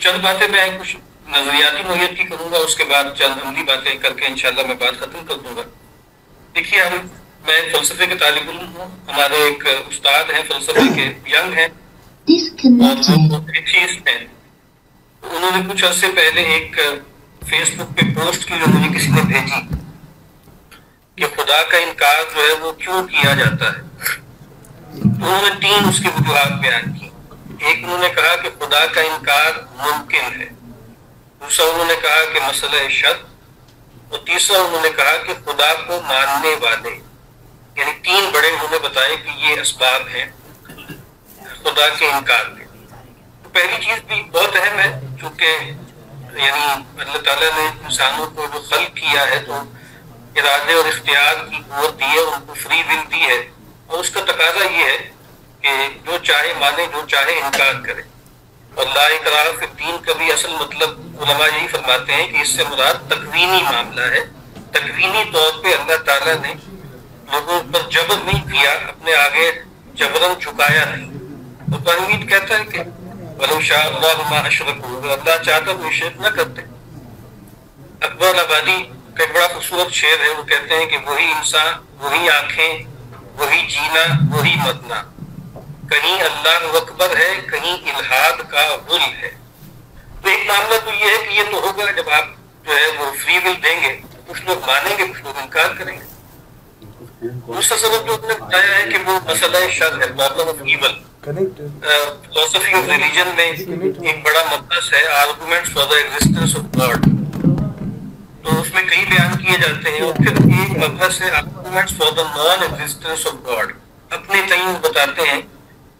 چند باتیں میں کچھ نظریاتی نوعیت کی کروں گا، اس کے بعد چند عملی باتیں کر کے انشاءاللہ میں بات ختم کر دوں گا۔ دیکھیے میں فلسفے کے طالب علم ہوں، ہمارے ایک استاد ہیں فلسفے کے، ینگ ہیں اور وہ ایتھیسٹ ہیں۔ انہوں نے کچھ عرصے پہلے ایک فیس بک پہ پوسٹ کی جو مجھے کسی نے بھیجی کہ خدا کا انکار جو ہے وہ کیوں کیا جاتا ہے۔ انہوں نے 3 اس کی وجوہات بیان کی۔ ایک انہوں نے کہا کہ خدا کا انکار ممکن ہے، دوسرا انہوں نے کہا کہ مسئلہ شرط، اور تیسرا انہوں نے کہا کہ خدا کو ماننے والے، یعنی 3 بڑے انہوں نے بتائے کہ یہ اسباب ہیں خدا کے انکار کے۔ تو پہلی چیز بھی بہت اہم ہے، چونکہ یعنی اللہ تعالیٰ نے انسانوں کو جو خلق کیا ہے تو ارادے اور اختیار کی قوت دی ہے، ان کو فری ول دی ہے، اور اس کا تقاضا یہ ہے کہ جو چاہے مانے، جو چاہے انکار کرے۔ اور لا اکراہ فی الدین کا بھی اصل مطلب علماء یہی فرماتے ہیں کہ اس سے مراد تکوینی معاملہ ہے۔ تکوینی طور پہ اللہ تعالیٰ نے لوگوں پر جبر نہیں کیا، اپنے آگے جبرن جھکایا نہیں۔ اور قرآن مجید کہتا ہے کہ وَلَوْ شَاءَ اللَّهُ مَا أَشْرَكُوا، اگر اللہ چاہتا تو یہ شرک نہ کرتے۔ اکبر آبادی کا ایک بڑا خوبصورت شعر ہے، وہ کہتے ہیں کہ وہی انسان، وہی آنکھیں، وہی جینا، وہی مرنا، کہیں اللہ اکبر ہے، کہیں الہاد کا غل ہے۔ تو ایک معاملہ تو یہ ہے کہ یہ تو ہوگا جب آپ جو ہے وہ فری ول دیں گے، کچھ لوگ مانیں گے، کچھ لوگ انکار کریں گے۔ دوسرا سبب جو آپ نے بتایا ہے کہ وہ مسئلہ شر ہے، پرابلم آف ایول۔ فلسفی آف ریلیجن میں ایک بڑا مبحث ہے arguments for the existence of God, تو اس میں کئی بیان کیے جاتے ہیں، اور پھر ایک مبحث ہے arguments for the naan existence of God. اپنے تعین بتاتے ہیں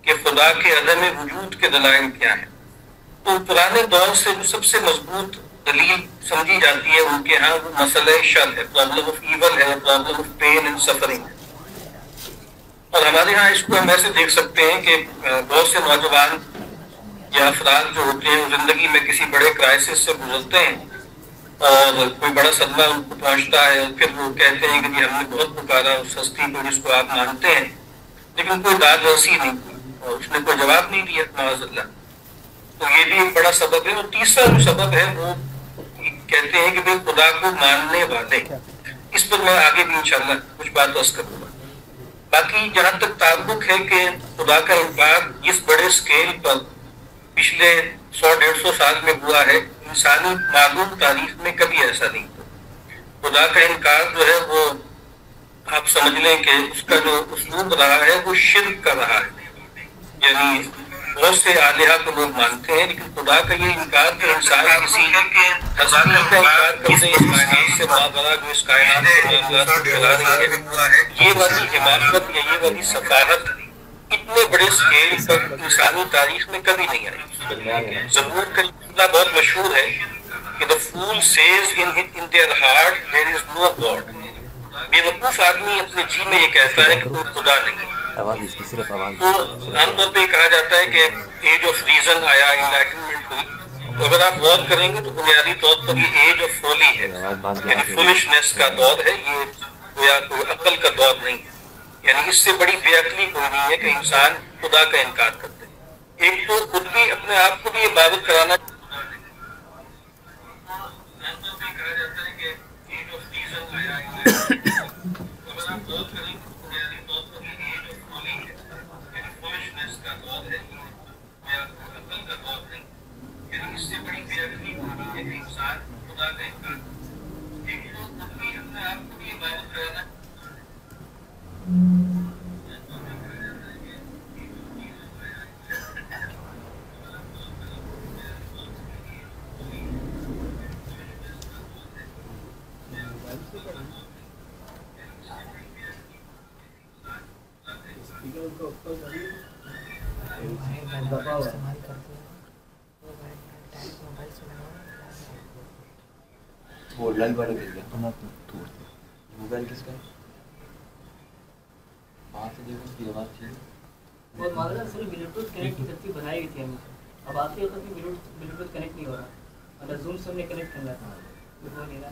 کہ خدا کے عدم وجود کے دلائل کیا ہیں۔ تو پرانے دور سے جو سب سے مضبوط دلیل سمجھی جاتی ہے ان کے ہاں وہ مسئلہ شر ہے، پرابلم آف ایول ہے، problem of pain and suffering ہے۔ اور ہمارے ہاں اس کو ہم ایسے دیکھ سکتے ہیں کہ بہت سے نوجوان یا افراد جو ہوتے ہیں وہ زندگی میں کسی بڑے کرائسس سے گزرتے ہیں اور کوئی بڑا صدمہ ان کو پہنچتا ہے، اور پھر وہ کہتے ہیں کہ جی ہم نے بہت پکارا اس ہستی کو جس کو آپ مانتے ہیں، لیکن کوئی داد رسی نہیں ہوئی اور اس نے کوئی جواب نہیں دیا، معاذ اللہ۔ تو یہ بھی ایک بڑا سبب ہے۔ اور تیسرا جو سبب ہے وہ کہتے ہیں کہ بھائی خدا کو ماننے والے، اس پر میں آگے بھی انشاءاللہ کچھ بات عرض کروں گا۔ باقی جہاں تک تعلق ہے کہ خدا کا انکار اس بڑے سکیل پر پچھلے 100-150 سال میں ہوا ہے، انسانی معلوم تاریخ میں کبھی ایسا نہیں ہوا۔ خدا کا انکار جو ہے وہ آپ سمجھ لیں کہ اس کا جو اسلوب رہا ہے وہ شرک کا رہا ہے، یعنی بہت سے آلیہ کو لوگ مانتے ہیں لیکن خدا کا یہ انکار کہ انسان کسی ہستی کا انکار کرتے اس کائنات سے مابرا جو اس کائنات کو چلا رہی ہے، یہ والی حماقت یا یہ والی سفاہت اتنے بڑے سکیل پر انسانی تاریخ میں کبھی نہیں آئی۔ زبور کا جملہ بہت مشہور ہے کہ the fool says in their heart there is no God۔ بے وقوف آدمی اپنے جی میں یہ کہتا ہے کہ کوئی خدا نہیں۔ تو عام طور پہ یہ کہا جاتا ہے کہ ایج آف ریزن آیا، انلائٹنمنٹ ہوئی، تو اگر آپ غور کریں گے تو بنیادی طور پر یہ ایج آف فولی ہے، یعنی فولشنس کا دور ہے، یہ گویا کوئی عقل کا دور نہیں ہے۔ یعنی اس سے بڑی بے عقلی کوئی نہیں ہے کہ انسان خدا کا انکار کرتے۔ ایک تو خود بھی اپنے آپ کو بھی یہ ثابت کرانا موبائل کس کا وہاں سے دیکھو اس کی آواز ٹھیک ہے۔ اور مولانا اصل بلوٹوتھ کنیکٹ کی ترتیب بنائی گئی تھی ہمیں، اب آتے ہوتا کہ بلوٹوتھ کنیکٹ نہیں ہو رہا، اگر زوم سے ہم نے کنیکٹ کرنا تھا تو ہو نہیں رہا۔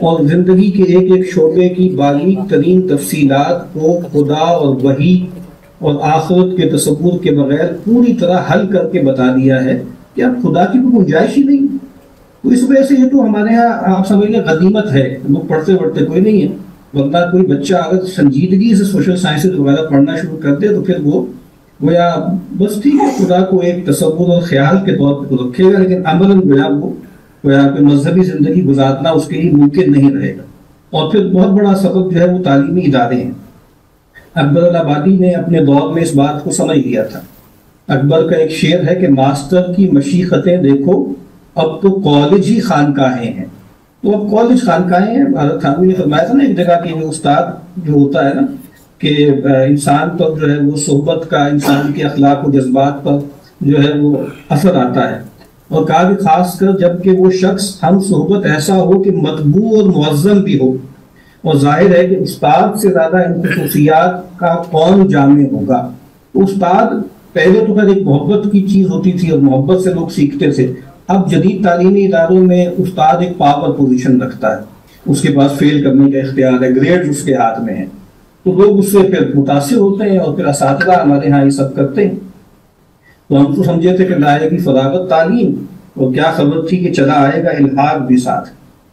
اور زندگی کے ایک ایک شعبے کی باریک ترین تفصیلات کو خدا اور وحی اور آخرت کے تصور کے بغیر پوری طرح حل کر کے بتا دیا ہے کہ اب خدا کی کوئی گنجائش ہی نہیں. تو اس وجہ سے یہ تو ہمارے یہاں آپ سمجھ لیں غنیمت ہے، لوگ پڑھتے پڑھتے کوئی نہیں ہے، ورنہ کوئی بچہ اگر سنجیدگی سے سوشل سائنسز وغیرہ پڑھنا شروع کر دے تو پھر وہ گویا بس ٹھیک ہے خدا کو ایک تصور اور خیال کے طور پہ رکھے گا، لیکن عملاً گویا وہ گویا کوئی مذہبی زندگی گزارنا اس کے لیے ممکن نہیں رہے گا. اور پھر بہت بڑا سبب جو ہے وہ تعلیمی ادارے ہیں. اکبر الآبادی نے اپنے دور میں اس بات کو سمجھ لیا تھا. اکبر کا ایک شعر ہے کہ ماسٹر کی مشیختیں دیکھو اب تو کالج ہی خانقاہیں ہیں. تو اب کالج خانقاہیں ہیں. حضرت تھانوی نے فرمایا تھا نا ایک جگہ کہ استاد جو ہوتا ہے نا کہ انسان پر جو ہے وہ صحبت کا انسان کے اخلاق و جذبات پر جو ہے وہ اثر آتا ہے، اور کہا کہ خاص کر جب کہ وہ شخص ہم صحبت ایسا ہو کہ مطبوع اور معظم بھی ہو. اور ظاہر ہے کہ استاد سے زیادہ ان خصوصیات کا کون جامع ہوگا. استاد پہلے تو خیر ایک محبت کی چیز ہوتی تھی اور محبت سے لوگ سیکھتے تھے. اب جدید تعلیمی اداروں میں استاد ایک پاور پوزیشن رکھتا ہے، اس کے پاس فیل کرنے کا اختیار ہے، گریڈ اس کے ہاتھ میں ہیں، تو لوگ اس سے پھر متاثر ہوتے ہیں اور پھر اساتذہ ہمارے ہاں یہ سب کرتے ہیں. تو ہم تو سمجھے تھے کہ لائے گی فراغت تعلیم، اور کیا خبر تھی کہ چلا آئے گا الحاق بھی ساتھ.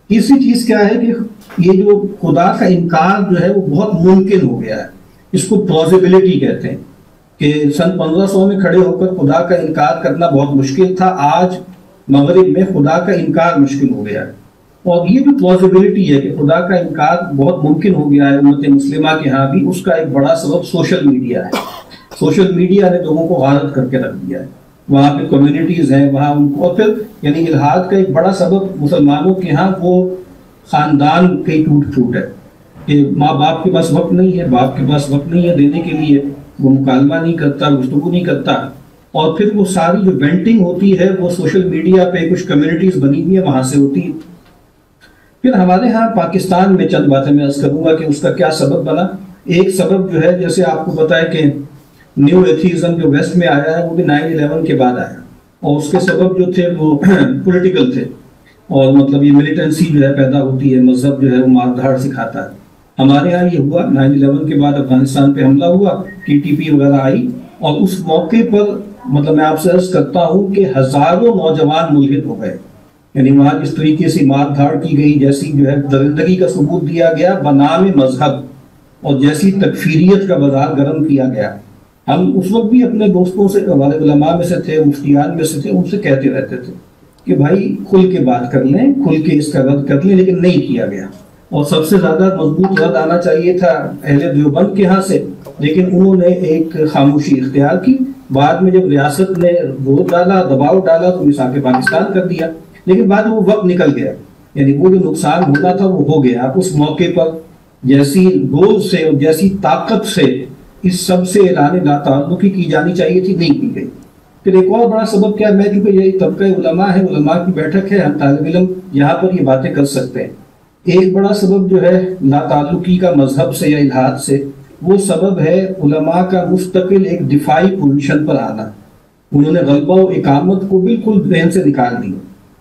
تیسری چیز کیا ہے کہ یہ جو خدا کا انکار جو ہے وہ بہت ممکن ہو گیا ہے. اس کو پلازیبلٹی کہتے ہیں کہ سن 1500 میں کھڑے ہو کر خدا کا انکار کرنا بہت مشکل تھا، آج مغرب میں خدا کا انکار مشکل ہو گیا ہے. اور یہ جو پلازیبلٹی ہے کہ خدا کا انکار بہت ممکن ہو گیا ہے امت مسلمہ کے ہاں بھی، اس کا ایک بڑا سبب سوشل میڈیا ہے. سوشل میڈیا نے لوگوں کو غارت کر کے رکھ دیا ہے. وہاں پہ کمیونٹیز ہیں وہاں ان کو، اور پھر یعنی الحاد کا ایک بڑا سبب مسلمانوں کے ہاں وہ خاندان کی ٹوٹ پھوٹ ہے کہ ماں باپ کے پاس وقت نہیں ہے، باپ کے پاس وقت نہیں ہے دینے کے لیے، وہ مکالمہ نہیں کرتا، گفتگو نہیں کرتا. اور پھر وہ ساری جو وینٹنگ ہوتی ہے وہ سوشل میڈیا پہ کچھ کمیونٹیز بنی ہوئی ہیں وہاں سے ہوتی ہے. پھر ہمارے ہاں پاکستان میں چند باتیں میں عرض کروں گا کہ اس کا کیا سبب بنا. ایک سبب جو ہے جیسے آپ کو پتا ہے کہ نیو ایتھیزم جو ویسٹ میں آیا ہے وہ بھی 9/11 کے بعد آیا، اور اس کے سبب جو تھے وہ پولیٹیکل تھے، اور مطلب یہ ملیٹنسی جو ہے پیدا ہوتی ہے، مذہب جو ہے وہ مار دھاڑ سکھاتا ہے. ہمارے یہاں یہ ہوا 9/11 کے بعد افغانستان پہ حملہ ہوا، TTP وغیرہ آئی، اور اس موقع پر مطلب میں آپ سے عرض کرتا ہوں کہ ہزاروں نوجوان ملحد ہو گئے. یعنی وہاں جس طریقے سے مار دھاڑ کی گئی، جیسی جو ہے درندگی کا ثبوت دیا گیا بنام مذہب، اور جیسی تکفیریت کا بازار گرم کیا گیا. ہم اس وقت بھی اپنے دوستوں سے، ہمارے علماء میں سے تھے، مفتیان میں سے تھے، ان سے کہتے رہتے تھے کہ بھائی کھل کے بات کر لیں، کھل کے اس کا رد کر لیں، لیکن نہیں کیا گیا. اور سب سے زیادہ مضبوط رد آنا چاہیے تھا اہل دیوبند کے ہاں سے، لیکن انہوں نے ایک خاموشی اختیار کی. بعد میں جب ریاست نے ووٹ ڈالا، دباؤ ڈالا، تو مساق پاکستان کر دیا، لیکن بعد وہ وقت نکل گیا. یعنی وہ جو نقصان ہونا تھا وہ ہو گیا. اس موقع پر جیسی گول سے اور جیسی طاقت سے اس سب سے اعلان لا تعلقی کی جانی چاہیے تھی، نہیں کی گئی. پھر ایک اور بڑا سبب کیا، میں چونکہ یہی طبقہ علماء ہے، علماء کی بیٹھک ہے، ہم طالب علم یہاں پر یہ باتیں کر سکتے ہیں. ایک بڑا سبب جو ہے لا تعلقی کا مذہب سے یا الحاد سے، وہ سبب ہے علماء کا مستقل ایک دفاعی پوزیشن پر آنا. انہوں نے غلبہ و اقامت کو بالکل ذہن سے نکال دی،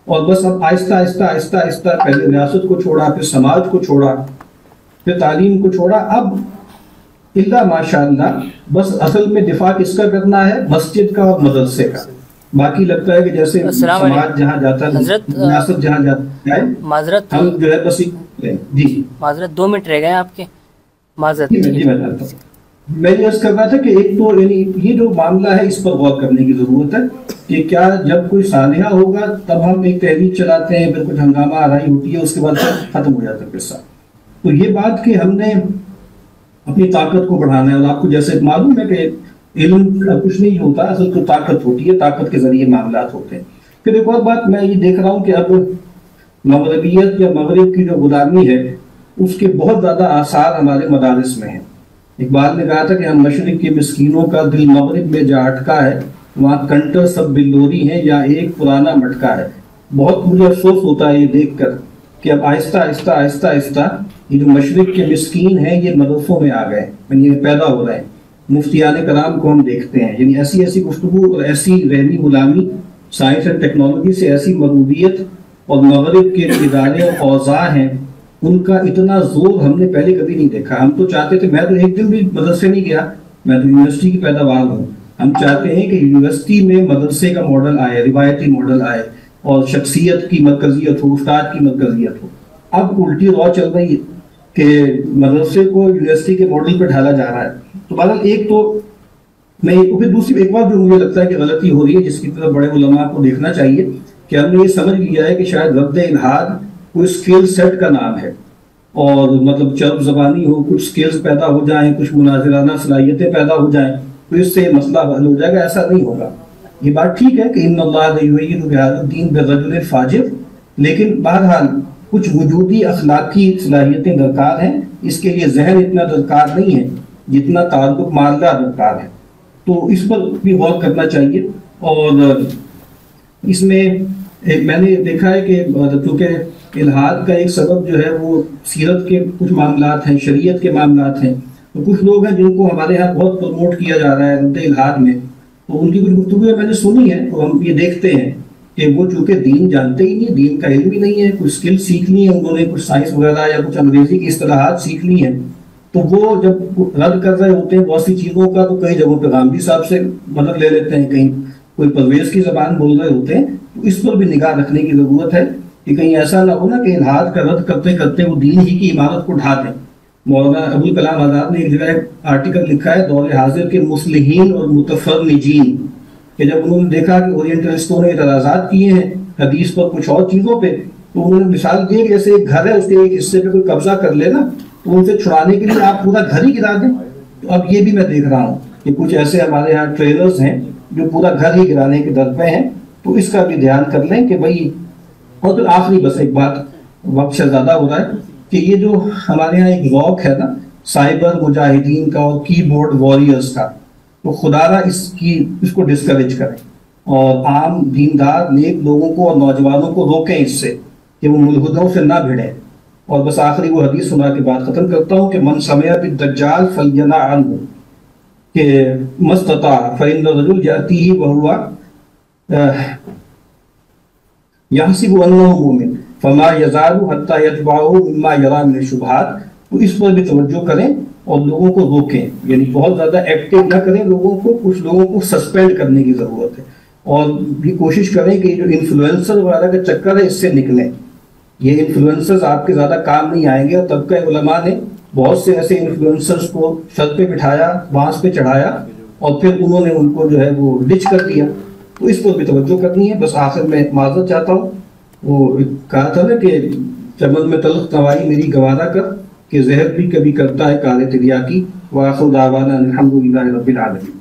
اور بس اب آہستہ آہستہ آہستہ آہستہ پہلے ریاست کو چھوڑا، پھر سماج کو چھوڑا، پھر تعلیم کو چھوڑا. اب اللہ ماشاءاللہ بس اصل میں دفاع کس کا کرنا ہے، مسجد کا اور مدرسے کا. باقی لگتا ہے کہ جیسے سماج جہاں جاتا ہے، ریاست جہاں جاتا ہے، معذرت ہم جو ہے بس جی معذرت 2 منٹ رہ گئے آپ کے، معذرت. میں یہ عرض کر رہا تھا کہ ایک تو یعنی یہ جو معاملہ ہے اس پر غور کرنے کی ضرورت ہے کہ کیا جب کوئی سانحہ ہوگا تب ہم ایک تحریک چلاتے ہیں، پھر کچھ ہنگامہ آرائی ہوتی ہے، اس کے بعد ختم ہو جاتا ہے قصہ. تو یہ بات کہ ہم نے اپنی طاقت کو بڑھانا ہے، اور آپ کو جیسے معلوم ہے کہ علم کچھ نہیں ہوتا، اصل تو طاقت ہوتی ہے، طاقت کے ذریعے معاملات ہوتے ہیں. پھر ایک اور بات میں یہ دیکھ رہا ہوں کہ اب مغربیت یا مغرب کی جو غلامی ہے اس کے بہت زیادہ آثار ہمارے مدارس میں ہیں. اقبال نے کہا تھا کہ ہم مشرق کے مسکینوں کا دل مغرب میں جا اٹکا ہے، وہاں کنٹر سب بلوری ہیں یا ایک پرانا مٹکا ہے. بہت مجھے افسوس ہوتا ہے یہ دیکھ کر کہ اب آہستہ آہستہ آہستہ آہستہ یہ جو مشرق کے مسکین ہیں یہ مدرسوں میں آ گئے، یعنی یہ پیدا ہو رہے ہیں. مفتیان کرام کو ہم دیکھتے ہیں، یعنی ایسی ایسی گفتگو اور ایسی ذہنی غلامی، سائنس اینڈ ٹیکنالوجی سے ایسی مغلوبیت، اور مغرب کے ادارے اور اوضاع ہیں ان کا اتنا زور ہم نے پہلے کبھی نہیں دیکھا. ہم تو چاہتے تھے, میں تو ایک دن بھی مدرسے نہیں گیا, میں تو یونیورسٹی کی پیداوار ہوں. ہم چاہتے ہیں کہ یونیورسٹی میں مدرسے کا ماڈل آئے, روایتی ماڈل آئے, اور شخصیت کی مرکزیت ہو, استاد کی مرکزیت ہو. اب الٹی رو چل رہی ہے کہ مدرسے کو یونیورسٹی کے ماڈل پہ ڈھالا جا رہا ہے. تو بہرحال ایک تو میں, پھر دوسری ایک بات جو مجھے لگتا ہے کہ غلطی ہو رہی ہے, جس کی طرف بڑے علماء کو دیکھنا چاہیے, کہ ہم نے یہ سمجھ لیا ہے کہ شاید رد الحاد کوئی اسکل سیٹ کا نام ہے, اور مطلب چرب زبانی ہو, کچھ اسکلز پیدا ہو جائیں, کچھ مناظرانہ صلاحیتیں پیدا ہو جائیں تو اس سے مسئلہ حل ہو جائے گا. ایسا نہیں ہوگا. یہ بات ٹھیک ہے کہ ان اللہ یؤید بہذا الدین برجل فاجر, لیکن بہرحال کچھ وجودی اخلاقی صلاحیتیں درکار ہیں. اس کے لیے ذہن اتنا درکار نہیں ہے جتنا تعلق معاملہ درکار ہے. تو اس پر بھی غور کرنا چاہیے. اور اس میں میں نے دیکھا ہے کہ چونکہ الحاد کا ایک سبب جو ہے وہ سیرت کے کچھ معاملات ہیں, شریعت کے معاملات ہیں, تو کچھ لوگ ہیں جن کو ہمارے ہاں بہت پروموٹ کیا جا رہا ہے رد الحاد میں. تو ان کی کچھ گفتگویں میں نے سنی ہے, تو ہم یہ دیکھتے ہیں کہ وہ چونکہ دین جانتے ہی نہیں, دین کا علم بھی نہیں ہے, کچھ اسکل سیکھنی ہے انہوں نے, کچھ سائنس وغیرہ یا کچھ انگریزی کی اصطلاحات سیکھنی ہیں, تو وہ جب رد کر رہے ہوتے ہیں بہت سی چیزوں کا, تو کئی جگہوں پہ غامدی صاحب سے مدد لے لیتے ہیں, کہیں کوئی پرویز کی زبان بول رہے ہوتے ہیں. تو اس پر بھی نگاہ رکھنے کی ضرورت ہے کہ کہیں ایسا نہ ہو نا کہ الحاد کا رد کرتے کرتے وہ دین ہی کی عمارت کو ڈھا دیں. مولانا ابوالکلام آزاد نے ایک جگہ آرٹیکل لکھا ہے دور حاضر کے مصلحین اور متفرنجین, کہ جب انہوں نے دیکھا کہ اورینٹلسٹوں نے اعتراضات کیے ہیں حدیث پر, کچھ اور چیزوں پہ, تو انہوں نے مثال دی کہ جیسے ایک گھر ہے, اس کے ایک حصے پہ کوئی قبضہ کر لے نا, تو ان سے چھڑانے کے لیے آپ پورا گھر ہی گرا دیں. تو اب یہ بھی میں دیکھ رہا ہوں کہ کچھ ایسے ہمارے یہاں ٹرینرز ہیں جو پورا گھر ہی گرانے کے در پہ ہیں. تو اس کا بھی دھیان کر لیں کہ بھائی. اور پھر آخری بس ایک بات, وقت سے زیادہ ہو رہا ہے, کہ یہ جو ہمارے یہاں ایک ذوق ہے نا سائبر مجاہدین کا اور کی بورڈ واریئرز کا, تو خدا را اس کو ڈسکریج کریں, اور عام دیندار نیک لوگوں کو اور نوجوانوں کو روکیں اس سے کہ وہ ملحدوں سے نہ بھڑیں. اور بس آخری وہ حدیث سنا کے بعد ختم کرتا ہوں کہ من سمع بالدجال فلینہ عنہ, کہ مستطاع فإن الرجل یأتیہ وہو یحسب انہ مومن فما یزال حتی یتبعہ مما یری من الشبہات. تو اس پر بھی توجہ کریں اور لوگوں کو روکیں, یعنی بہت زیادہ ایکٹیو نہ کریں لوگوں کو, کچھ لوگوں کو سسپینڈ کرنے کی ضرورت ہے. اور بھی کوشش کریں کہ جو انفلوئنسر وغیرہ کا چکر ہے اس سے نکلیں. یہ انفلوئنسرز آپ کے زیادہ کام نہیں آئیں گے, اور طبقہ علماء نے بہت سے ایسے انفلوئنسرز کو چھت پہ بٹھایا, بانس پہ چڑھایا, اور پھر انہوں نے ان کو جو ہے وہ ڈچ کر دیا. تو اس پر بھی توجہ کرنی ہے. بس آخر میں معذرت چاہتا ہوں, وہ کہا تھا نا کہ چمن میں تلخ نوائی میری گوارا کر, کہ زہر بھی کبھی کرتا ہے کار تریا کی. وآخر دعوانا الحمدللہ رب العالمین.